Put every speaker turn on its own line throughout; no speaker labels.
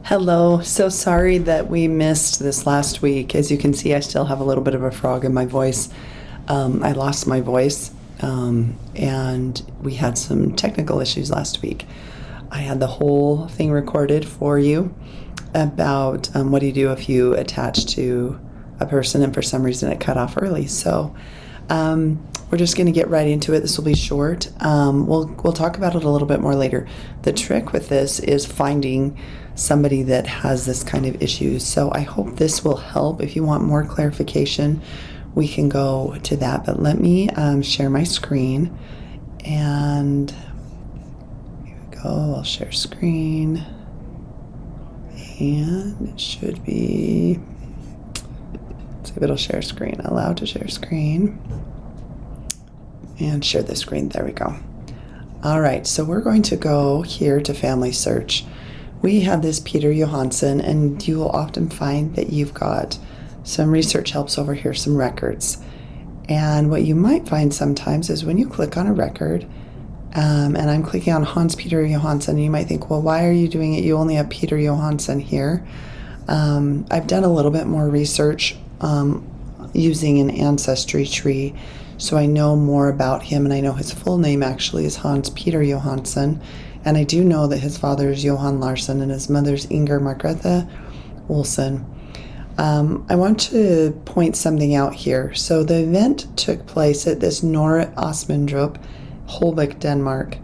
Hello. So sorry that we missed this last week. As you can see, I still have a little bit of a frog in my voice. I lost my voice, and we had some technical issues last week. I had the whole thing recorded for you about what do you do if you attach to a person and for some reason it cut off early. So we're just going to get right into it. This will be short. We'll talk about it a little bit more later. The trick with this is finding somebody that has this kind of issue. So I hope this will help. If you want more clarification, we can go to that. But let me share my screen. And here we go. I'll share screen. And it should be, let's see if it'll share screen. Allow to share screen. And share the screen. There we go. All right, so we're going to go here to Familysearch. We have this Peter Johansson, and you will often find that you've got some research helps over here, some records. And what you might find sometimes is when you click on a record, and I'm clicking on Hans Peter Johansson, you might think, well, why are you doing it? You only have Peter Johansson here. I've done a little bit more research using an ancestry tree, so I know more about him, and I know his full name actually is Hans Peter Johansson. And I do know that his father is Johan Larsson and his mother's Inger Margrethe Olsen. I want to point something out here. So the event took place at this Nora Asmundrup, Holbæk, Denmark.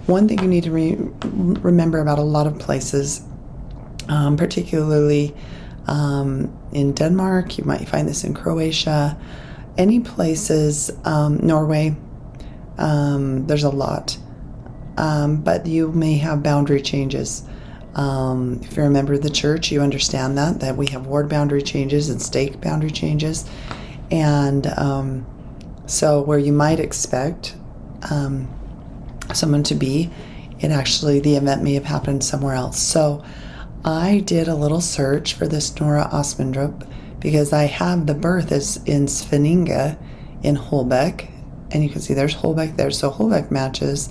One thing you need to remember about a lot of places, particularly in Denmark, you might find this in Croatia, any places, Norway, there's a lot. But you may have boundary changes. If you're a member of the church, you understand that we have ward boundary changes and stake boundary changes. And so where you might expect someone to be, the event may have happened somewhere else. So I did a little search for this Nora Asmundrup because I have the birth is in Svenninge in Holbæk. And you can see there's Holbæk there. So Holbæk matches.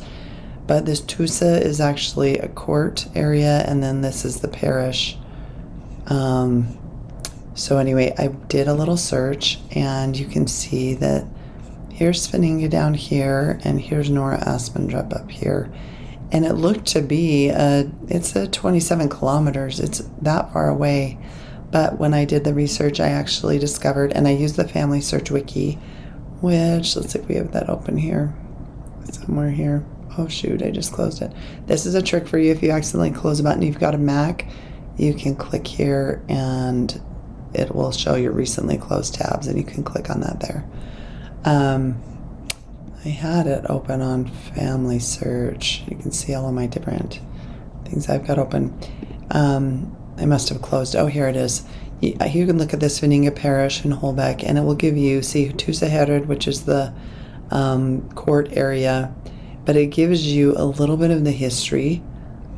But this Tusa is actually a court area, and then this is the parish. So anyway, I did a little search, and you can see that here's Svenninge down here, and here's Nora Asmundrup up here. And it looked to be, it's 27 kilometers. It's that far away. But when I did the research, I actually discovered, and I used the Familysearch wiki, which, let's see if we have that open here, somewhere here. Oh shoot, I just closed it. This is a trick for you. If you accidentally close a button, you've got a Mac, you can click here and it will show your recently closed tabs, and you can click on that there. I had it open on Familysearch. You can see all of my different things I've got open. I must have closed. Oh, here it is. You can look at this Svenninge Parish in Holbæk, and it will give you, see, Tusaherred, which is the court area. But it gives you a little bit of the history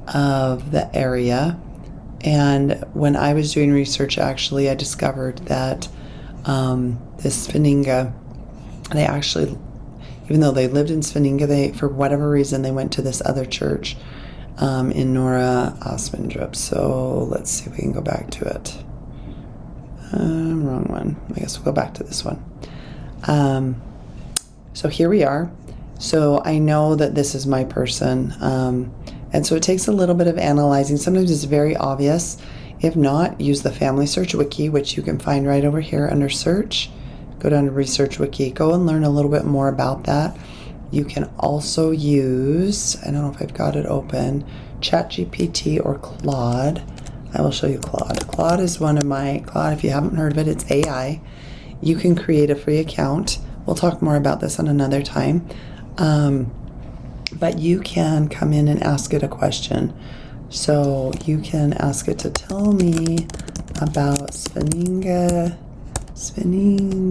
of the area. And when I was doing research, actually, I discovered that this Svenninge, they actually, even though they lived in Svenninge, they, for whatever reason, they went to this other church in Nora Asmundrup. So let's see if we can go back to it. Wrong one. I guess we'll go back to this one. So here we are. So I know that this is my person, and so it takes a little bit of analyzing. Sometimes it's very obvious. If not, use the Familysearch wiki, which you can find right over here under search. Go down to research wiki. Go and learn a little bit more about that. You can also use, I don't know if I've got it open, ChatGPT or Claude. I will show you Claude. Claude is one of my, Claude, if you haven't heard of it, it's AI. You can create a free account. We'll talk more about this on another time. But you can come in and ask it a question. So you can ask it to tell me about Svenninge,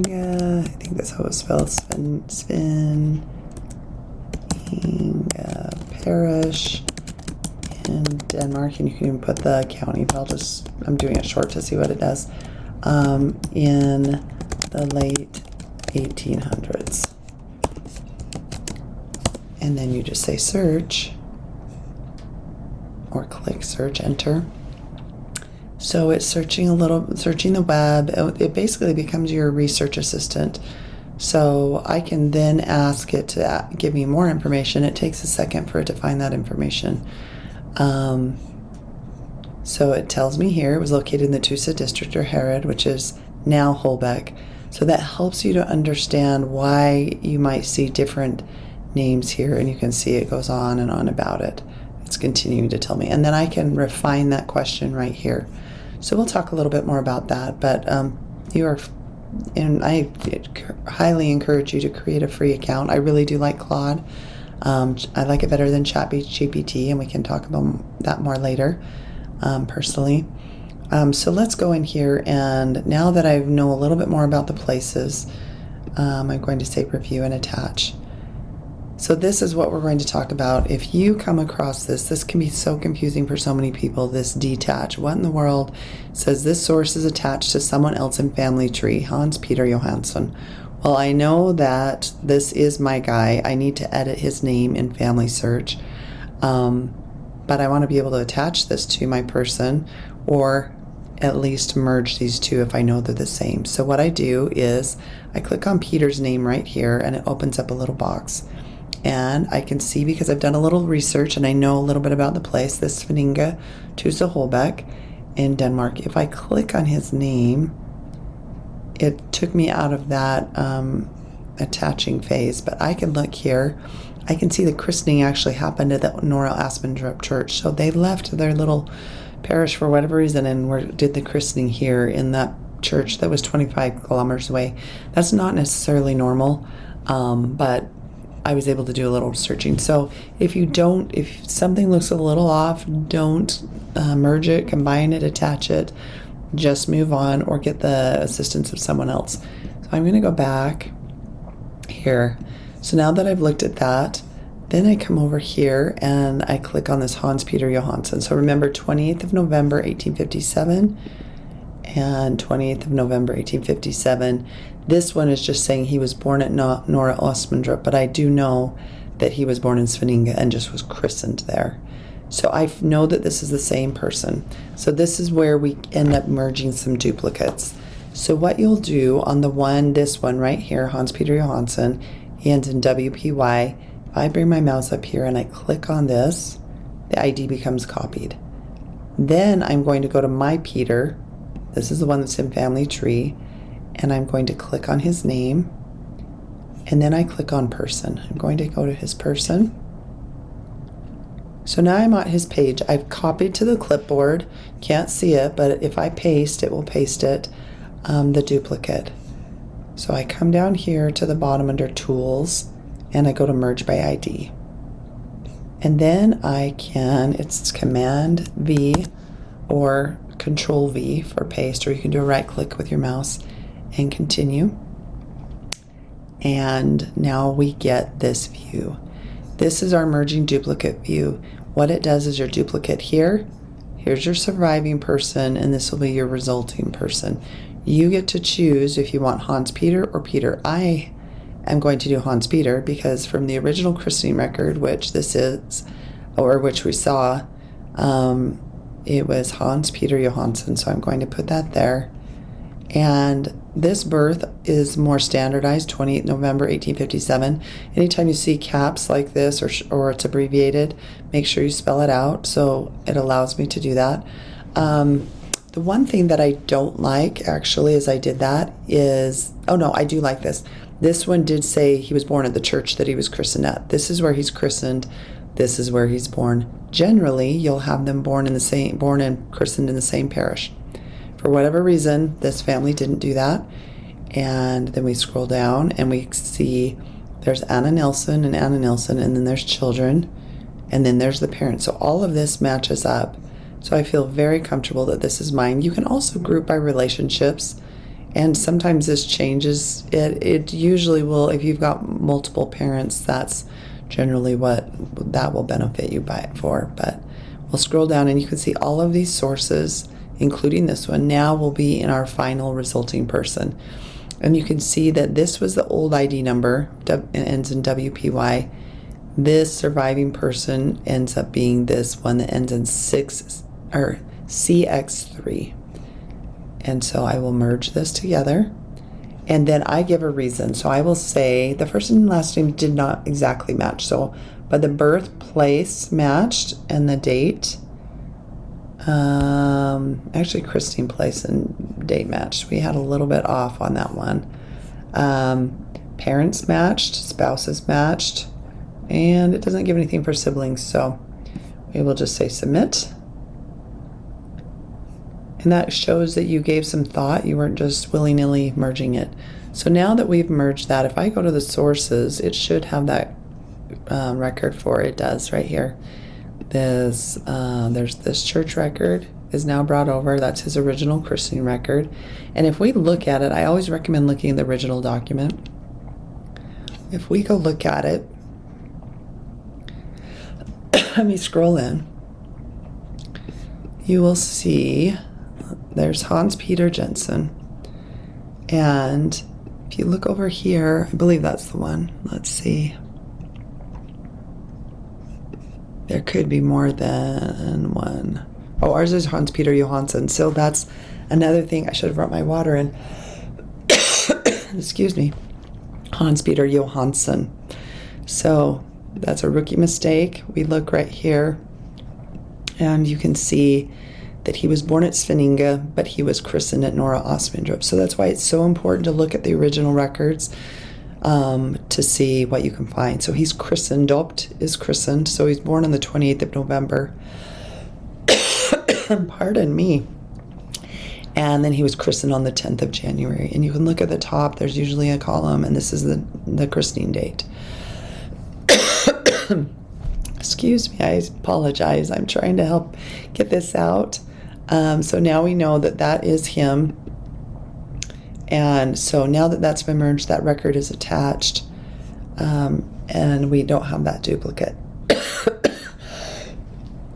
I think that's how it's spelled, Svenninge Parish in Denmark, and you can even put the county, but I'm doing it short to see what it does, in the late 1800s. And then you just say search, or click search, enter. So it's searching the web. It basically becomes your research assistant. So I can then ask it to give me more information. It takes a second for it to find that information. So it tells me here it was located in the Tusa district or Herod, which is now Holbeck. So that helps you to understand why you might see different names here, and you can see it goes on and on about it. It's continuing to tell me. And then I can refine that question right here. So we'll talk a little bit more about that, but I highly encourage you to create a free account. I really do like Claude. I like it better than ChatGPT, and we can talk about that more later, personally. So let's go in here, and now that I know a little bit more about the places, I'm going to say review and attach. So this is what we're going to talk about. If you come across this can be so confusing for so many people, this detach. What in the world? It says this source is attached to someone else in family tree, Hans Peter Johansson. Well, I know that this is my guy. I need to edit his name in Familysearch. But I want to be able to attach this to my person, or at least merge these two if I know they're the same. So what I do is I click on Peter's name right here, and it opens up a little box. And I can see, because I've done a little research and I know a little bit about the place, this Svinninga Tusa Holbeck in Denmark. If I click on his name, it took me out of that attaching phase, but I can look here. I can see the christening actually happened at the Nora Aspendrup Church. So they left their little parish for whatever reason and did the christening here in that church that was 25 kilometers away. That's not necessarily normal, but I was able to do a little searching. So if something looks a little off, don't merge it, combine it, attach it. Just move on or get the assistance of someone else. So I'm going to go back here. So now that I've looked at that, then I come over here and I click on this Hans Peter Johansson. So remember, 28th of November 1857 and 28th of November 1857. This one is just saying he was born at Nora Aspendrup, but I do know that he was born in Svinninga and just was christened there. So I know that this is the same person. So this is where we end up merging some duplicates. So what you'll do on this one right here, Hans Peter Johansson, he ends in WPY. If I bring my mouse up here and I click on this, the ID becomes copied. Then I'm going to go to my Peter. This is the one that's in family tree. And I'm going to click on his name. And then I click on person. I'm going to go to his person. So now I'm at his page. I've copied to the clipboard. Can't see it, but if I paste, it will paste it, the duplicate. So I come down here to the bottom under Tools, and I go to Merge by ID. And then it's Command V or Control V for paste, or you can do a right click with your mouse and continue. And now we get this view. This is our merging duplicate view. What it does is your duplicate here, here's your surviving person, and this will be your resulting person. You get to choose if you want Hans Peter or Peter. I am going to do Hans Peter because from the original christening record, which this is, or which we saw, it was Hans Peter Johansson. So I'm going to put that there. And this birth is more standardized, 28 November 1857. Anytime you see caps like this or it's abbreviated, make sure you spell it out. So it allows me to do that. The one thing that I don't like, actually, as I did that is, oh no, I do like this. This one did say he was born at the church that he was christened at. This is where he's christened. This is where he's born. Generally, you'll have them born and christened in the same parish. For whatever reason, this family didn't do that. And then we scroll down and we see there's Anna Nelson, and then there's children, and then there's the parents. So all of this matches up. So I feel very comfortable that this is mine. You can also group by relationships, and sometimes this changes. It usually will, if you've got multiple parents, that's generally what that will benefit you for. But we'll scroll down and you can see all of these sources, including this one, now will be in our final resulting person. And you can see that this was the old ID number, it ends in WPY. This surviving person ends up being this one that ends in CX3. And so I will merge this together. And then I give a reason. So I will say the first and last name did not exactly match. So, but the birthplace matched and the date. Actually, Christine place and date matched. We had a little bit off on that one. Parents matched, spouses matched, and it doesn't give anything for siblings. So we will just say submit. And that shows that you gave some thought. You weren't just willy-nilly merging it. So now that we've merged that, if I go to the sources, it should have that record for it. It does right here. There's this church record is now brought over. That's his original christening record. And if we look at it, I always recommend looking at the original document. If we go look at it, let me scroll in. You will see there's Hans Peter Jensen. And if you look over here, I believe that's the one. Let's see. There could be more than one. Oh, ours is Hans Peter Johansson. So that's another thing. I should have brought my water in. Excuse me. Hans Peter Johansson. So that's a rookie mistake. We look right here, and you can see that he was born at Svenninga, but he was christened at Norra Asmundrup. So that's why it's so important to look at the original records to see what you can find. So he's christened, dopt is christened, so he's born on the 28th of November. Pardon me. And then he was christened on the 10th of January. And you can look at the top, there's usually a column, and this is the christening date. Excuse me, I apologize. I'm trying to help get this out. So now we know that that is him. And so now that that's been merged, that record is attached. And we don't have that duplicate.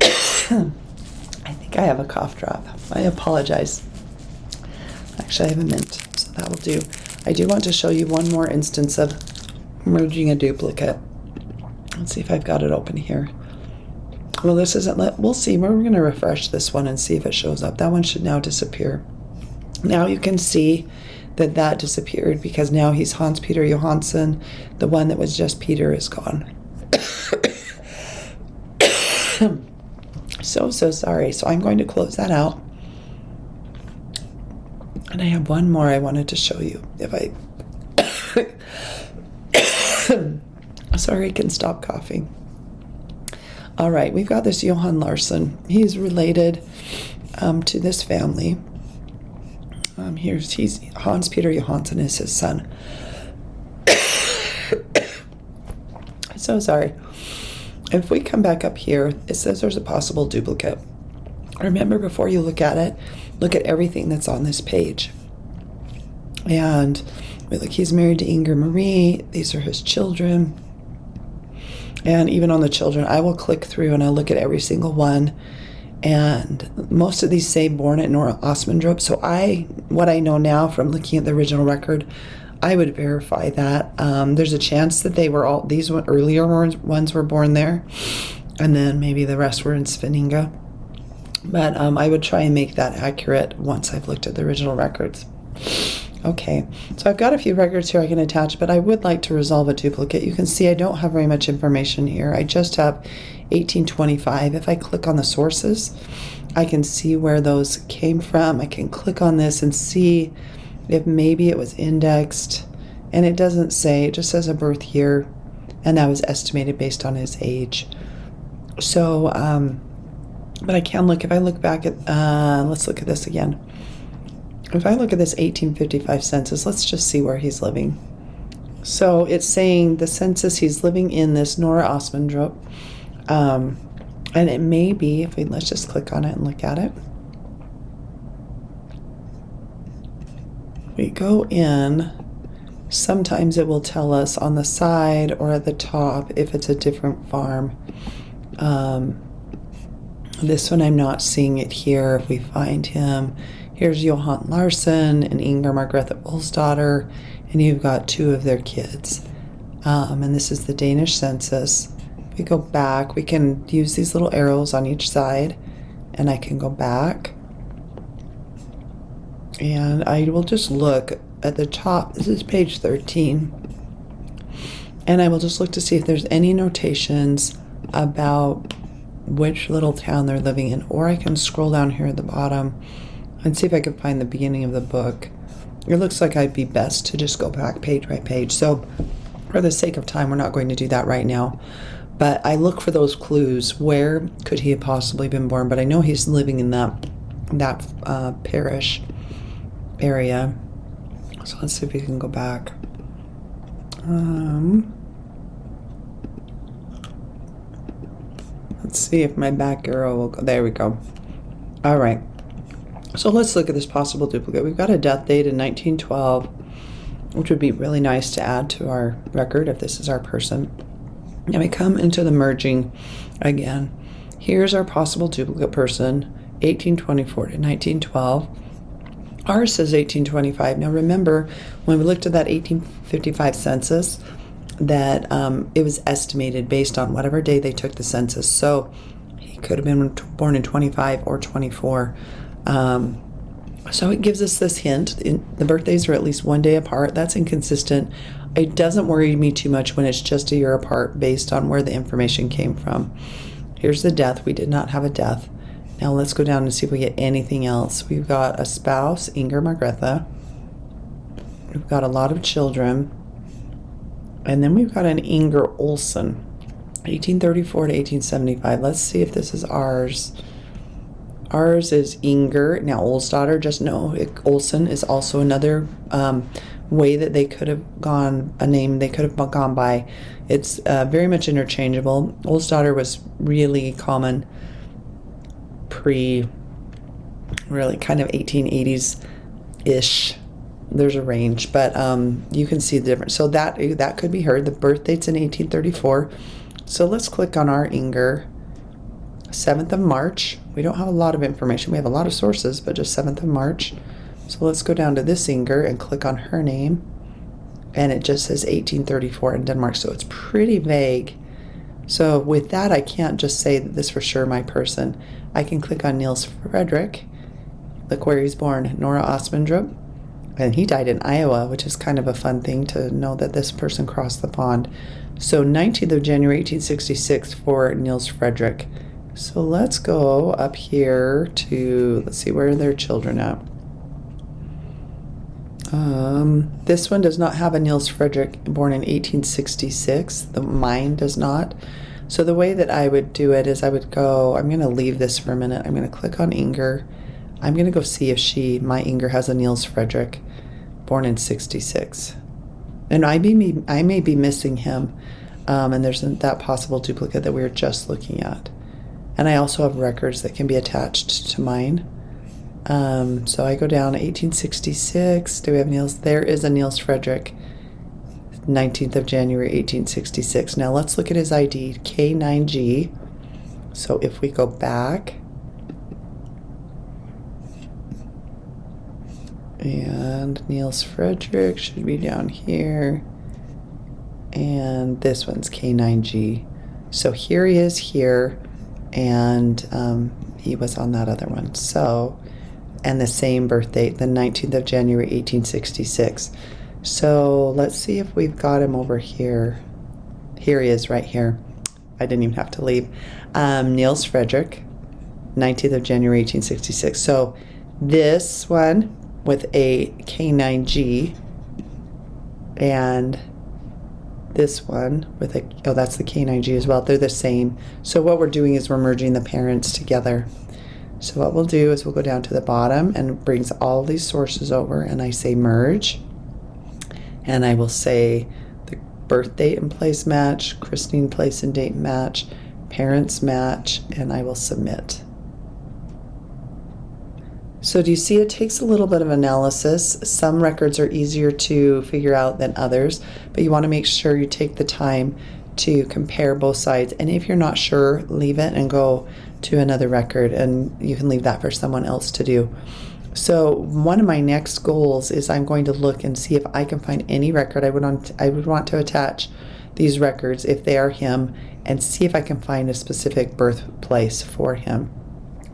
I think I have a cough drop. I apologize. Actually, I have a mint, so that will do. I do want to show you one more instance of merging a duplicate. Let's see if I've got it open here. Well, this isn't, we'll see. We're going to refresh this one and see if it shows up. That one should now disappear. Now you can see that that disappeared because now he's Hans Peter Johansson. The one that was just Peter is gone. So sorry. So I'm going to close that out. And I have one more I wanted to show you. If I... Sorry, I can stop coughing. All right, we've got this Johan Larsson. He's related to this family. He's Hans Peter Johansson is his son. So sorry. If we come back up here, it says there's a possible duplicate. Remember, before you look at it, look at everything that's on this page. And we look, he's married to Inger Marie. These are his children. And even on the children, I will click through and I'll look at every single one. And most of these say born at Norra Asmundrup. So what I know now from looking at the original record, I would verify that. There's a chance that they were these earlier ones were born there. And then maybe the rest were in Svenninga. But I would try and make that accurate once I've looked at the original records. Okay, so I've got a few records here I can attach, but I would like to resolve a duplicate. You can see I don't have very much information here. I just have 1825. If I click on the sources, I can see where those came from. I can click on this and see if maybe it was indexed. And it doesn't say, it just says a birth year, and that was estimated based on his age. So, but I can look, if I look back at, let's look at this again. If I look at this 1855 census, let's just see where he's living. So it's saying the census, he's living in this Norra Asmundrup. And it may be, let's just click on it and look at it. We go in, sometimes it will tell us on the side or at the top if it's a different farm. This one I'm not seeing it here. If we find him, here's Johan Larsson and Inger Margrethe Olsdotter, and you've got two of their kids. And this is the Danish census. If we go back, we can use these little arrows on each side, and I can go back, and I will just look at the top. This is page 13, and I will just look to see if there's any notations about which little town they're living in, or I can scroll down here at the bottom and see if I can find the beginning of the book. It looks like I'd be best to just go back page by page. So for the sake of time, we're not going to do that right now. But I look for those clues. Where could he have possibly been born? But I know he's living in that parish area. So let's see if we can go back. Let's see if my back arrow will go. There we go. All right. So let's look at this possible duplicate. We've got a death date in 1912, which would be really nice to add to our record if this is our person. And we come into the merging again. Here's our possible duplicate person, 1824 to 1912. Ours says 1825. Now remember, when we looked at that 1855 census, that it was estimated based on whatever day they took the census. So he could have been born in 25 or 24. So it gives us this hint. The birthdays are at least one day apart. That's inconsistent. It doesn't worry me too much when it's just a year apart based on where the information came from. Here's the death. We did not have a death. Now let's go down and see if we get anything else. We've got a spouse, Inger Margrethe. We've got a lot of children. And then we've got an Inger Olsen, 1834 to 1875. Let's see if this is ours. Ours is Inger. Now, Olsdatter, just know Olsen is also another way that they could have gone, a name they could have gone by. It's very much interchangeable. Olsdatter was really common really kind of 1880s-ish. There's a range, but you can see the difference. So that could be her. The birth date's in 1834. So let's click on our Inger. 7th of March. We don't have a lot of information. We have a lot of sources, but just 7th of March. So let's go down to this Inger and click on her name. And it just says 1834 in Denmark, so it's pretty vague. So with that, I can't just say that this for sure my person. I can click on Niels Frederick. Look where he's born, Nora Osmondrup. And he died in Iowa, which is kind of a fun thing to know that this person crossed the pond. So 19th of January, 1866 for Niels Frederick. So let's go up here to, let's see, where are their children at? This one does not have a Niels Frederick, born in 1866. Mine does not. So the way that I would do it is I would go, I'm going to leave this for a minute. I'm going to click on Inger. I'm going to go see if my Inger has a Niels Frederick, born in 66. And I may be missing him. And there's that possible duplicate that we were just looking at. And I also have records that can be attached to mine. So I go down to 1866. Do we have Niels? There is a Niels Frederick, 19th of January, 1866. Now let's look at his ID, K9G. So if we go back, and Niels Frederick should be down here. And this one's K9G. So here he is here. And he was on that other one. So, and the same birth date, the 19th of January, 1866. So let's see if we've got him over here. Here he is right here. I didn't even have to leave. Niels Frederick, 19th of January, 1866. So this one with a K9G and this one with a, oh, that's the K9G as well. They're the same. So what we're doing is we're merging the parents together. So what we'll do is we'll go down to the bottom and it brings all these sources over and I say merge. And I will say the birth date and place match, christening place and date match, parents match, and I will submit. So do you see it takes a little bit of analysis. Some records are easier to figure out than others, but you want to make sure you take the time to compare both sides. And if you're not sure, leave it and go to another record, and you can leave that for someone else to do. So one of my next goals is I'm going to look and see if I can find any record. I would want to attach these records if they are him and see if I can find a specific birthplace for him.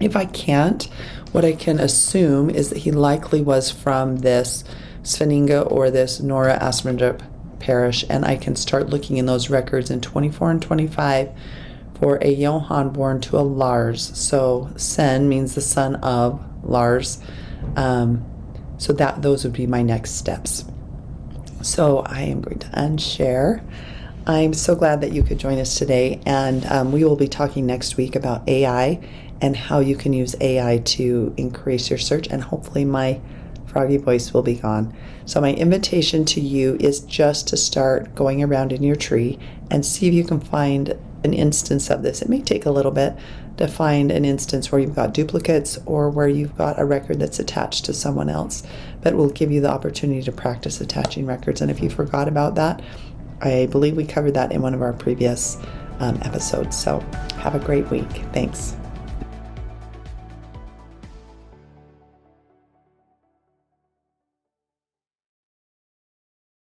If I can't, what I can assume is that he likely was from this Svenninga or this Nora Asmundrup parish, and I can start looking in those records in 24 and 25 for a Johann born to a Lars. So Sen means the son of Lars. So those would be my next steps. So I am going to unshare. I'm so glad that you could join us today, and we will be talking next week about AI and how you can use AI to increase your search, and hopefully my froggy voice will be gone. So my invitation to you is just to start going around in your tree and see if you can find an instance of this. It may take a little bit to find an instance where you've got duplicates or where you've got a record that's attached to someone else, but we'll give you the opportunity to practice attaching records. And if you forgot about that, I believe we covered that in one of our previous episodes. So have a great week. Thanks.